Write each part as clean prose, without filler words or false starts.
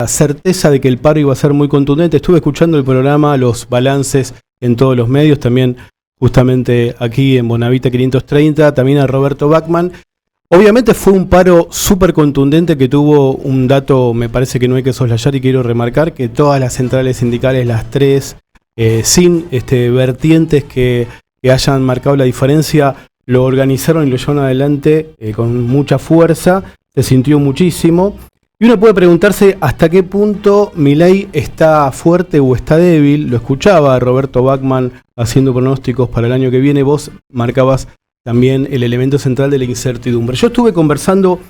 certeza de que el paro iba a ser muy contundente. Estuve escuchando el programa, los balances en todos los medios, también justamente aquí en Bonavita 530, también a Roberto Bachmann. Obviamente fue un paro súper contundente que tuvo un dato, me parece que no hay que soslayar y quiero remarcar que todas las centrales sindicales, las tres, sin vertientes que hayan marcado la diferencia, lo organizaron y lo llevaron adelante con mucha fuerza, se sintió muchísimo. Y uno puede preguntarse hasta qué punto Milei está fuerte o está débil. Lo escuchaba Roberto Bachmann haciendo pronósticos para el año que viene. Vos marcabas también el elemento central de la incertidumbre. Yo estuve conversando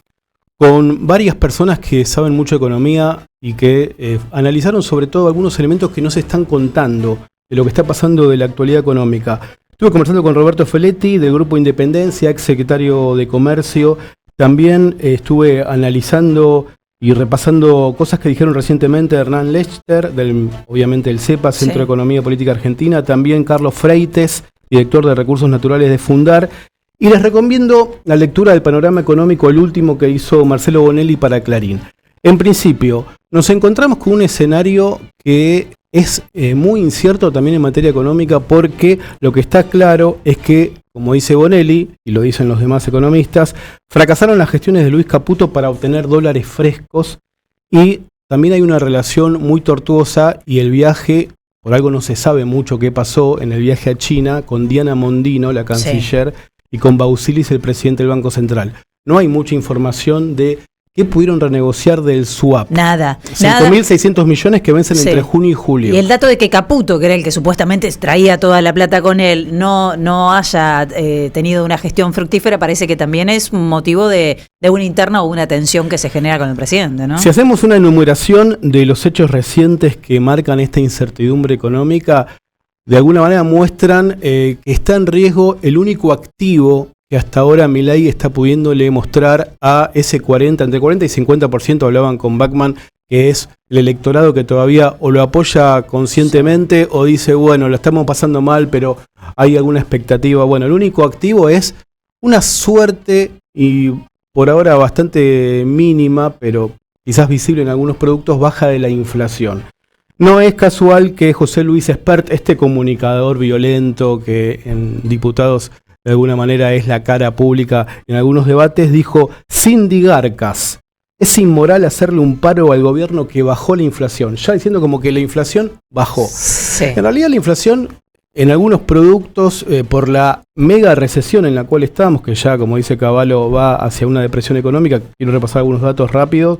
con varias personas que saben mucho de economía y que analizaron sobre todo algunos elementos que no se están contando de lo que está pasando de la actualidad económica. Estuve conversando con Roberto Feletti del Grupo Independencia, ex secretario de Comercio. También estuve analizando y repasando cosas que dijeron recientemente Hernán Lechter, obviamente del CEPA, Centro de Economía y Política Argentina, también Carlos Freites, director de Recursos Naturales de Fundar, y les recomiendo la lectura del panorama económico, el último que hizo Marcelo Bonelli para Clarín. En principio, nos encontramos con un escenario que es muy incierto también en materia económica, porque lo que está claro es que, como dice Bonelli, y lo dicen los demás economistas, fracasaron las gestiones de Luis Caputo para obtener dólares frescos, y también hay una relación muy tortuosa, y el viaje, por algo no se sabe mucho qué pasó en el viaje a China, con Diana Mondino, la canciller, y con Bausilis, el presidente del Banco Central. No hay mucha información de qué pudieron renegociar del swap. Nada. 5.600 millones que vencen entre junio y julio. Y el dato de que Caputo, que era el que supuestamente traía toda la plata con él, no haya tenido una gestión fructífera, parece que también es motivo de una interna o una tensión que se genera con el presidente, ¿no? Si hacemos una enumeración de los hechos recientes que marcan esta incertidumbre económica, de alguna manera muestran que está en riesgo el único activo que hasta ahora Milei está pudiéndole mostrar a ese entre 40 y 50%, hablaban con Bachmann, que es el electorado que todavía o lo apoya conscientemente o dice, bueno, lo estamos pasando mal, pero hay alguna expectativa. Bueno, el único activo es una suerte, y por ahora bastante mínima, pero quizás visible en algunos productos, baja de la inflación. No es casual que José Luis Espert, este comunicador violento que en diputados de alguna manera es la cara pública en algunos debates, dijo: sindigarcas, es inmoral hacerle un paro al gobierno que bajó la inflación, ya diciendo como que la inflación bajó. Sí. En realidad la inflación en algunos productos, por la mega recesión en la cual estamos, que ya como dice Cavallo va hacia una depresión económica, quiero repasar algunos datos rápidos,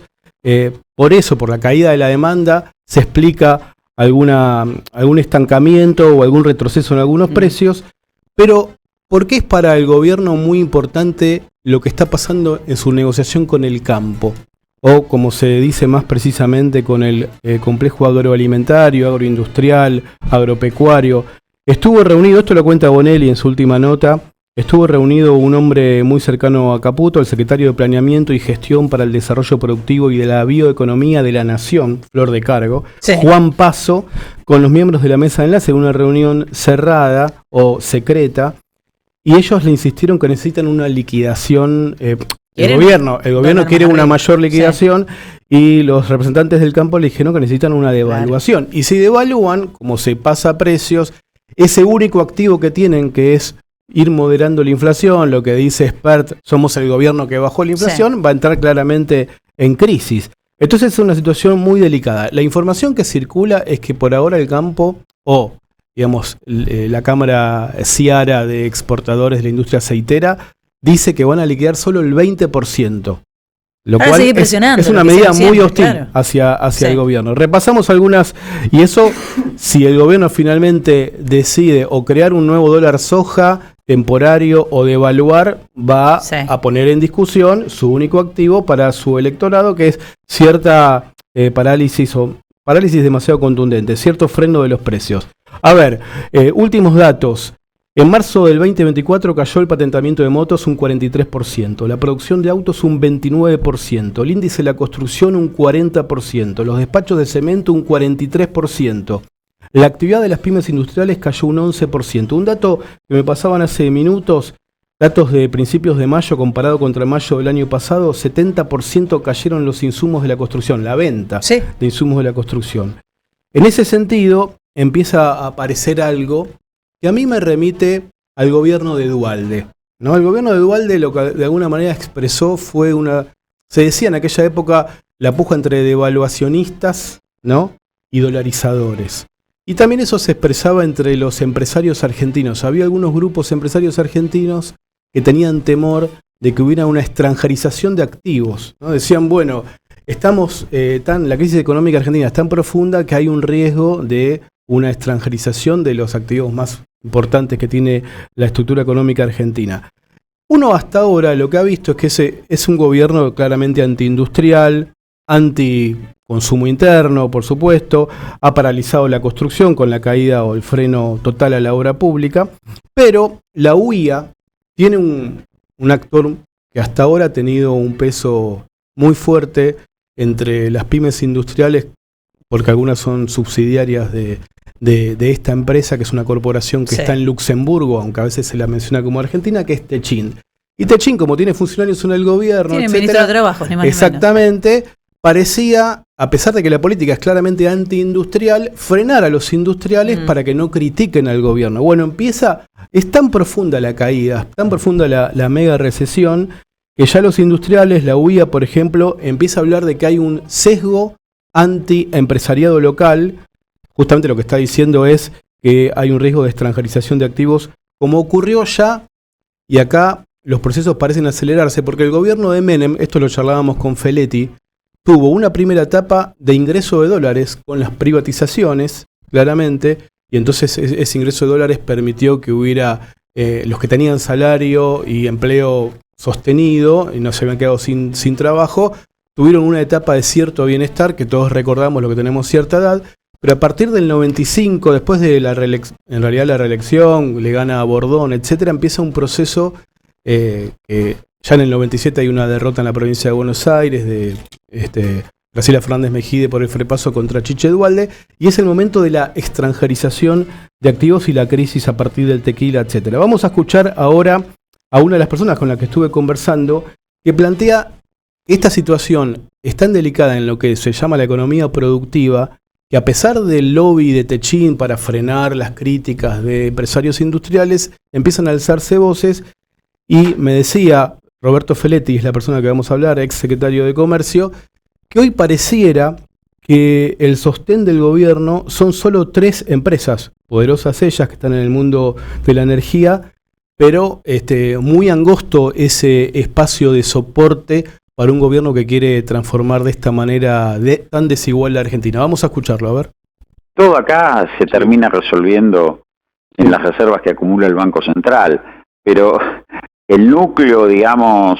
por eso, por la caída de la demanda, se explica algún estancamiento o algún retroceso en algunos precios, pero ¿por qué es para el gobierno muy importante lo que está pasando en su negociación con el campo? O como se dice más precisamente con el complejo agroalimentario, agroindustrial, agropecuario. Estuvo reunido, esto lo cuenta Bonelli en su última nota, estuvo reunido un hombre muy cercano a Caputo, el secretario de Planeamiento y Gestión para el Desarrollo Productivo y de la Bioeconomía de la Nación, Flor de Cargo, Juan Paso, con los miembros de la mesa de enlace en una reunión cerrada o secreta, y ellos le insistieron que necesitan una liquidación. El gobierno quiere una mayor liquidación, y los representantes del campo le dijeron que necesitan una devaluación. Claro. Y si devalúan, como se pasa a precios, ese único activo que tienen, que es ir moderando la inflación, lo que dice Espert, somos el gobierno que bajó la inflación, va a entrar claramente en crisis. Entonces es una situación muy delicada. La información que circula es que por ahora el campo, digamos, la Cámara Ciara de Exportadores de la Industria Aceitera, dice que van a liquidar solo el 20%. Lo cual es una medida muy hostil hacia el gobierno. Repasamos algunas, y eso, si el gobierno finalmente decide o crear un nuevo dólar soja temporario o devaluar, va a poner en discusión su único activo para su electorado, que es cierta parálisis demasiado contundente, cierto freno de los precios. A ver, últimos datos. En marzo del 2024 cayó el patentamiento de motos un 43%, la producción de autos un 29%, el índice de la construcción un 40%, los despachos de cemento un 43%, la actividad de las pymes industriales cayó un 11%. Un dato que me pasaban hace minutos, datos de principios de mayo comparado contra mayo del año pasado, 70% cayeron los insumos de la construcción, la venta de insumos de la construcción. En ese sentido, empieza a aparecer algo que a mí me remite al gobierno de Duhalde, ¿no? El gobierno de Duhalde lo que de alguna manera expresó fue se decía en aquella época, la puja entre devaluacionistas, ¿no?, y dolarizadores. Y también eso se expresaba entre los empresarios argentinos. Había algunos grupos empresarios argentinos que tenían temor de que hubiera una extranjerización de activos, ¿no? Decían, bueno, la crisis económica argentina es tan profunda que hay un riesgo de una extranjerización de los activos más importantes que tiene la estructura económica argentina. Uno hasta ahora lo que ha visto es que es un gobierno claramente antiindustrial, anti-consumo interno, por supuesto, ha paralizado la construcción con la caída o el freno total a la obra pública, pero la UIA tiene un actor que hasta ahora ha tenido un peso muy fuerte entre las pymes industriales, porque algunas son subsidiarias de esta empresa, que es una corporación que está en Luxemburgo, aunque a veces se la menciona como Argentina, que es Techint. Y Techint, como tiene funcionarios en el gobierno, tiene ministro de Trabajo, ni más exactamente, ni menos. Parecía, a pesar de que la política es claramente antiindustrial, frenar a los industriales para que no critiquen al gobierno. Bueno, es tan profunda la caída, tan profunda la mega recesión, que ya los industriales, la UIA, por ejemplo, empieza a hablar de que hay un sesgo anti-empresariado local. Justamente lo que está diciendo es que hay un riesgo de extranjerización de activos, como ocurrió ya, y acá los procesos parecen acelerarse, porque el gobierno de Menem, esto lo charlábamos con Feletti, tuvo una primera etapa de ingreso de dólares con las privatizaciones, claramente, y entonces ese ingreso de dólares permitió que hubiera los que tenían salario y empleo sostenido y no se habían quedado sin trabajo, tuvieron una etapa de cierto bienestar, que todos recordamos lo que tenemos cierta edad, pero a partir del 95, después de la reelección, le gana a Bordón, etcétera, empieza un proceso que ya en el 97 hay una derrota en la provincia de Buenos Aires de Graciela Fernández Mejide por el frepaso contra Chiche Duhalde, y es el momento de la extranjerización de activos y la crisis a partir del tequila, etcétera. Vamos a escuchar ahora a una de las personas con la que estuve conversando, que plantea que esta situación es tan delicada en lo que se llama la economía productiva, que a pesar del lobby de Techint para frenar las críticas de empresarios industriales, empiezan a alzarse voces, y me decía Roberto Feletti, es la persona que vamos a hablar, ex secretario de Comercio, que hoy pareciera que el sostén del gobierno son solo 3 empresas, poderosas ellas, que están en el mundo de la energía, pero muy angosto ese espacio de soporte para un gobierno que quiere transformar de esta manera tan desigual la Argentina. Vamos a escucharlo, a ver. Todo acá se termina resolviendo en las reservas que acumula el Banco Central, pero el núcleo, digamos,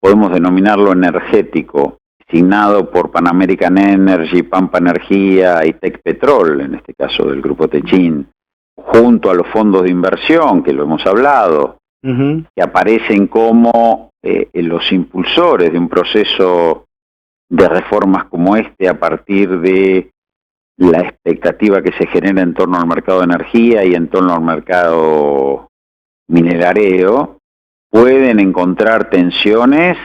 podemos denominarlo energético, asignado por Pan American Energy, Pampa Energía y Tech Petrol, en este caso del grupo Techint, junto a los fondos de inversión, que lo hemos hablado, que aparecen como los impulsores de un proceso de reformas como este a partir de la expectativa que se genera en torno al mercado de energía y en torno al mercado minerareo, pueden encontrar tensiones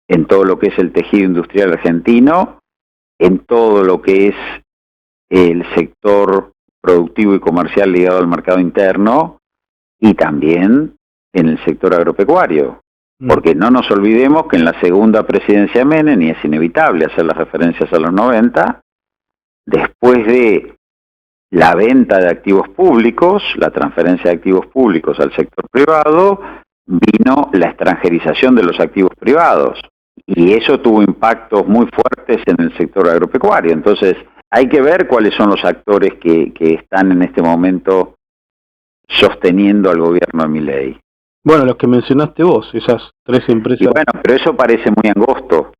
en todo lo que es el tejido industrial argentino, en todo lo que es el sector productivo y comercial ligado al mercado interno, y también en el sector agropecuario. Porque no nos olvidemos que en la segunda presidencia de Menem, y es inevitable hacer las referencias a los 90, después de la venta de activos públicos, la transferencia de activos públicos al sector privado, vino la extranjerización de los activos privados. Y eso tuvo impactos muy fuertes en el sector agropecuario. Entonces, hay que ver cuáles son los actores que están en este momento sosteniendo al gobierno de Milei. Bueno, los que mencionaste vos, esas 3 empresas. Y bueno, pero eso parece muy angosto.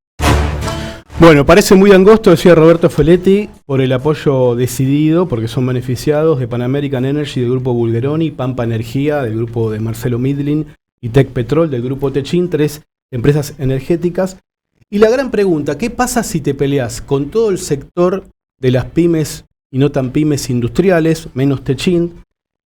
Bueno, parece muy angosto, decía Roberto Feletti, por el apoyo decidido, porque son beneficiados de Pan American Energy del grupo Bulgeroni, Pampa Energía del grupo de Marcelo Midlin y Tech Petrol del grupo Techint, 3 empresas energéticas. Y la gran pregunta, ¿qué pasa si te peleas con todo el sector de las pymes y no tan pymes industriales, menos Techint?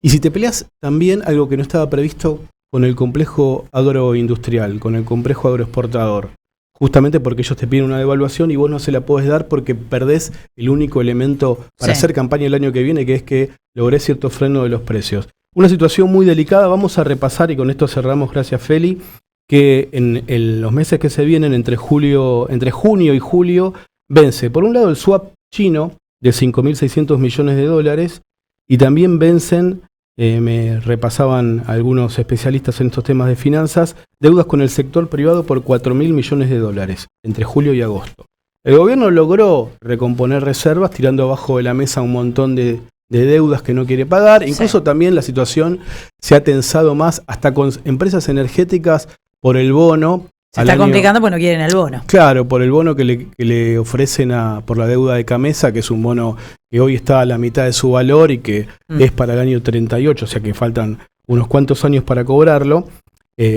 Y si te peleas también, algo que no estaba previsto, con el complejo agroindustrial, con el complejo agroexportador. Justamente porque ellos te piden una devaluación y vos no se la podés dar porque perdés el único elemento para hacer campaña el año que viene, que es que logrés cierto freno de los precios. Una situación muy delicada. Vamos a repasar, y con esto cerramos, gracias Feli, que en los meses que se vienen, entre junio y julio, vence, por un lado, el swap chino de 5.600 millones de dólares, y también vencen, me repasaban algunos especialistas en estos temas de finanzas, deudas con el sector privado por 4.000 millones de dólares entre julio y agosto. El gobierno logró recomponer reservas tirando abajo de la mesa un montón de deudas que no quiere pagar. Incluso también la situación se ha tensado más hasta con empresas energéticas por el bono. Se está complicando porque no quieren el bono. Claro, por el bono que le ofrecen por la deuda de Camesa, que es un bono que hoy está a la mitad de su valor y que es para el año 38, o sea que faltan unos cuantos años para cobrarlo.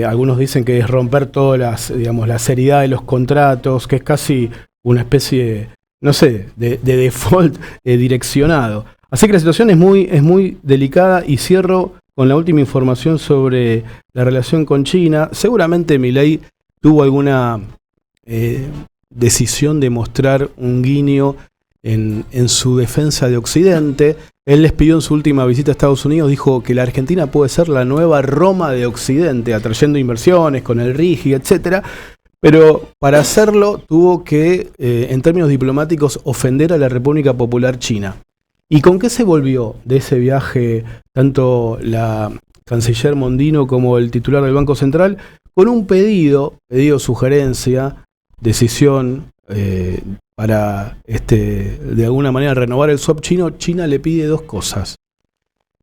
Algunos dicen que es romper todas la seriedad de los contratos, que es casi una especie, no sé, de default direccionado. Así que la situación es muy delicada, y cierro con la última información sobre la relación con China. Seguramente Milei tuvo alguna decisión de mostrar un guiño en su defensa de Occidente. Él les pidió en su última visita a Estados Unidos, dijo que la Argentina puede ser la nueva Roma de Occidente, atrayendo inversiones con el RIGI, etcétera. Pero para hacerlo tuvo que, en términos diplomáticos, ofender a la República Popular China. ¿Y con qué se volvió de ese viaje tanto la canciller Mondino como el titular del Banco Central? Con un pedido, sugerencia, decisión para de alguna manera renovar el swap chino. China le pide dos cosas: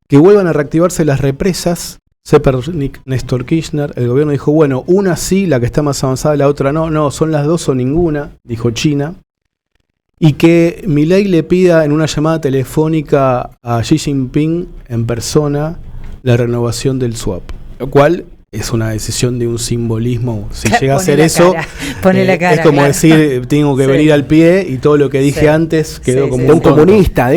que vuelvan a reactivarse las represas. Zepernik, Néstor Kirchner, el gobierno dijo, bueno, una sí, la que está más avanzada, la otra no, son las dos o ninguna, dijo China. Y que Milei le pida en una llamada telefónica a Xi Jinping en persona la renovación del swap, lo cual es una decisión de un simbolismo. Si llega a hacer eso, es como decir, tengo que venir al pie, y todo lo que dije antes quedó como un comunista.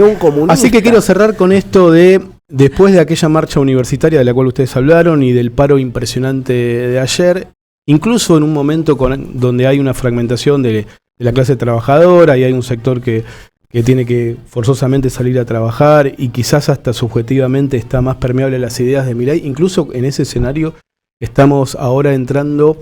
Así que quiero cerrar con esto después de aquella marcha universitaria de la cual ustedes hablaron y del paro impresionante de ayer, incluso en un momento donde hay una fragmentación de la clase trabajadora y hay un sector que tiene que forzosamente salir a trabajar y quizás hasta subjetivamente está más permeable a las ideas de Milei, incluso en ese escenario estamos ahora entrando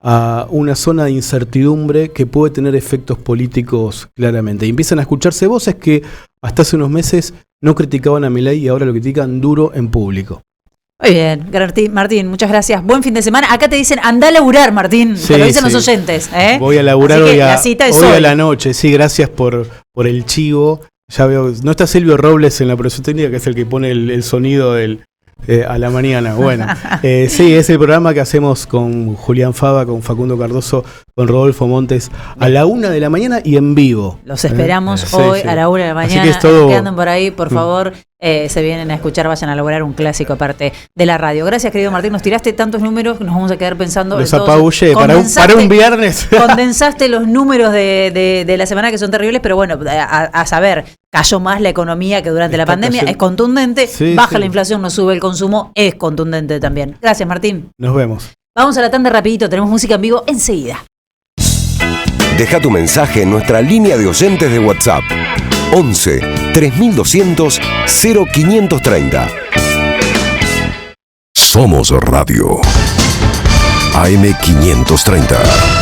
a una zona de incertidumbre que puede tener efectos políticos claramente. Y empiezan a escucharse voces que hasta hace unos meses no criticaban a Milei y ahora lo critican duro en público. Muy bien, Martín, muchas gracias. Buen fin de semana. Acá te dicen, anda a laburar, Martín. Sí, te lo dicen los oyentes. Voy a laburar hoy a la noche. Sí, gracias por el chivo. Ya veo, no está Silvio Robles en la producción técnica, que es el que pone el sonido a la mañana. Bueno, sí, es el programa que hacemos con Julián Fava, con Facundo Cardoso, con Rodolfo Montes a la 1 de la mañana y en vivo. Los esperamos hoy a la 1 de la mañana. Así que es todo. Que anden por ahí, por favor. Se vienen a escuchar, vayan a lograr un clásico aparte de la radio. Gracias, querido Martín. Nos tiraste tantos números que nos vamos a quedar pensando. Los apabullé para un viernes. Condensaste los números de la semana, que son terribles, pero bueno, a saber, cayó más la economía que durante la pandemia. Es contundente. Baja la inflación, no sube el consumo. Es contundente también. Gracias, Martín. Nos vemos. Vamos a la tanda rapidito. Tenemos música en vivo enseguida. Deja tu mensaje en nuestra línea de oyentes de WhatsApp. 11 3200 0530. Somos Radio AM 530.